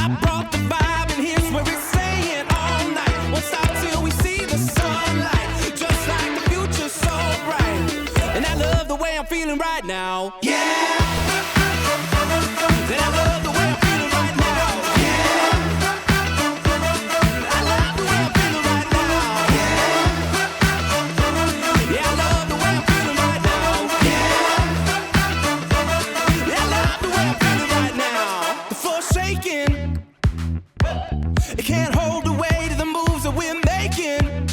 I brought the vibe, and here's where we're staying all night. Won't stop till we see the sunlight. Just like the future so bright. And I love the way I'm feeling right now. Yeah. And I love the way I'm feeling right now. Yeah. I love the way I'm feeling right now. Yeah. Yeah, I love the way I'm feeling right now. Yeah. Yeah, I love the way I'm feeling right now. The floor's shaking. It can't hold the weight of the moves that we're making.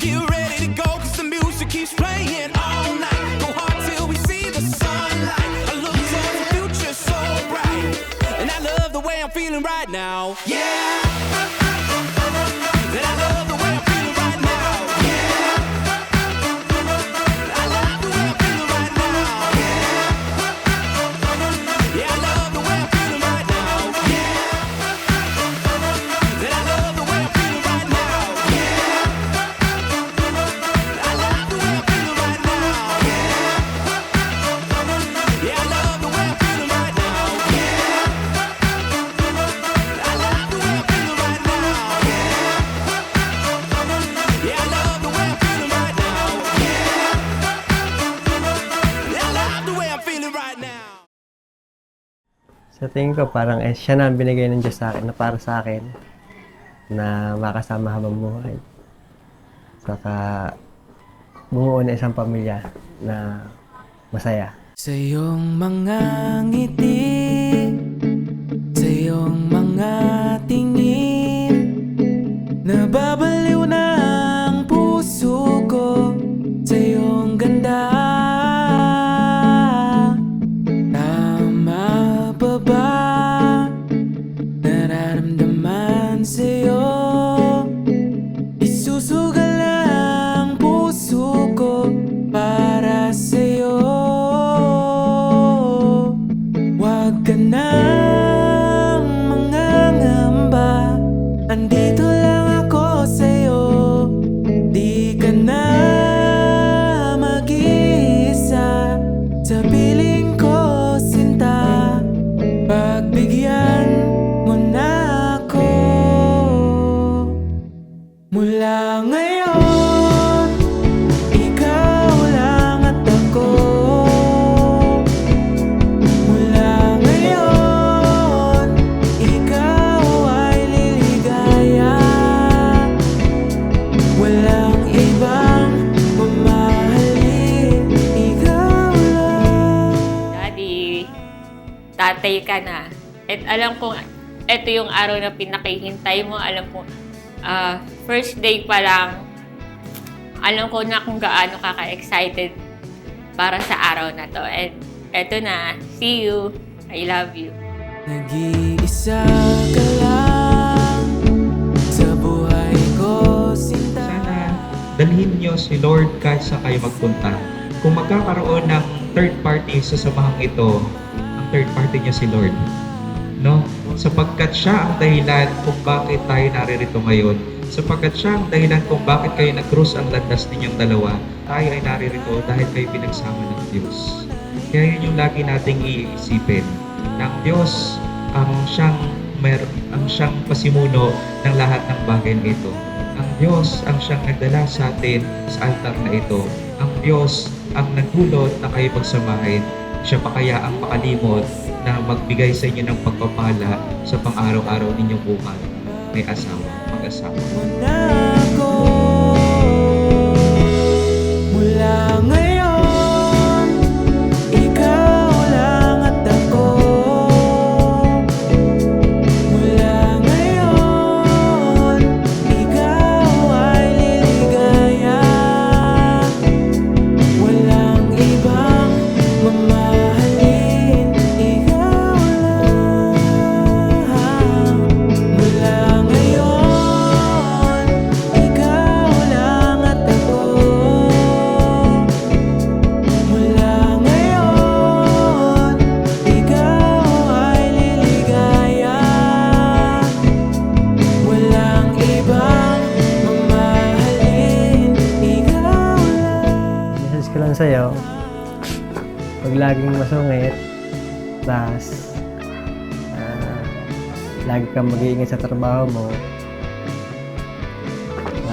Get ready to go, cause the music keeps playing all night. Go hard till we see the sunlight. I look towards the future so bright. And I love the way I'm feeling right now. Yeah. And I love the way I'm feeling right now. Yeah. I love the way I'm feeling right now. Yeah. Yeah, I love the way I'm feeling right now. Yeah. And I love the way I'm feeling right now. Yeah. I love the way I'm feeling right now. Yeah. Yeah, I love the way I'm feeling right now. Yeah. I love the way I'm feeling right now. Yeah. Yeah, I love the way I'm feeling right now. Yeah. Yeah, I love the way I'm feeling right now. Sa tingin ko, parang siya na ang binigay ng Diyos sa akin, na para sa akin, na makasama habang buhay. Saka, bumuo na isang pamilya na masaya. Sa iyong mga ngiti, sa iyong mga tingin, nababaliw na ang puso ko sa iyong ganda. Tama pa ba nararamdaman sa'yo? Isusugal ang puso ko para sa'yo. Huwag ka nang mangangamba, andito lang ako sa'yo. Di ka na mag-iisa sa piling ko, sinta. Pagbigyan mo na ako. Mula ngayon, ikaw lang at ako. Mula ngayon, ikaw ay liligaya. Walang ibang mamahalin, ikaw lang. Daddy, tatay ka na. At alam kong ito yung araw na pinakihintay mo. Alam ko, first day pa lang, alam ko na kung gaano ka ka-excited para sa araw na to. And eto na, see you. I love you. Nag-iisa ka lang sa buhay ko, sinta. Sana dalhin niyo si Lord kahit sa kayo magpunta. Kung magkakaroon ng third party sa samahang ito, ang third party niya si Lord. No? Sapagkat siya ang dahilan kung bakit tayo naririto ngayon. Sapagkat siya ang dahilan kung bakit kayo nag-cross ang landas ninyong dalawa. Tayo ay naririto dahil kayo pinagsama ng Diyos. Kaya yun yung lagi nating iisipin. Na ang Diyos ang siyang pasimuno ng lahat ng bagay na ito. Ang Diyos ang siyang nagdala sa atin sa altar na ito. Ang Diyos ang nagdulot na kayo pagsamahin. Siya pa kaya ang makalimot na magbigay sa inyo ng pagpapala sa pang-araw-araw ninyong buhay. May asawa, mag-asawa. Mula ngayon, ikaw lang at ako. Mula ngayon, ikaw ay liligaya. Walang ibang mamahalin, ikaw lang. Mula ngayon, ikaw lang at ako. Mula ngayon, ikaw ay liligaya. Walang ibang mamahalin, ikaw lang. Message ko lang sa'yo, huwag laging masungit, tas lagi kang mag-iingat sa trabaho mo.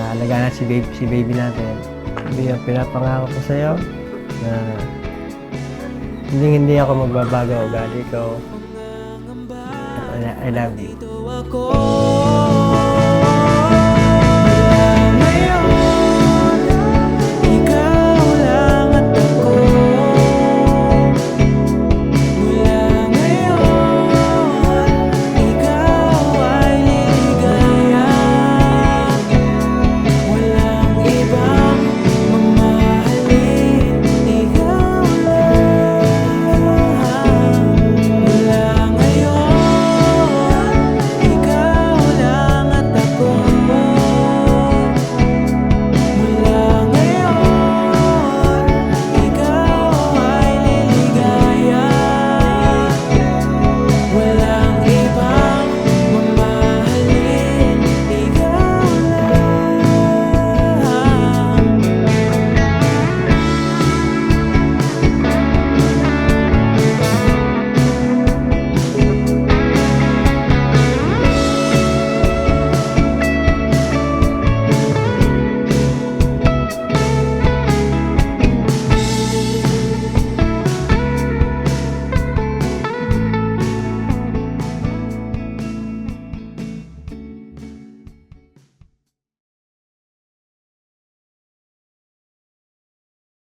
Alagaan natin si baby natin. Hindi yung pinapangako ko sa'yo na hindi ako magbabago ugali ko. I love you. Ako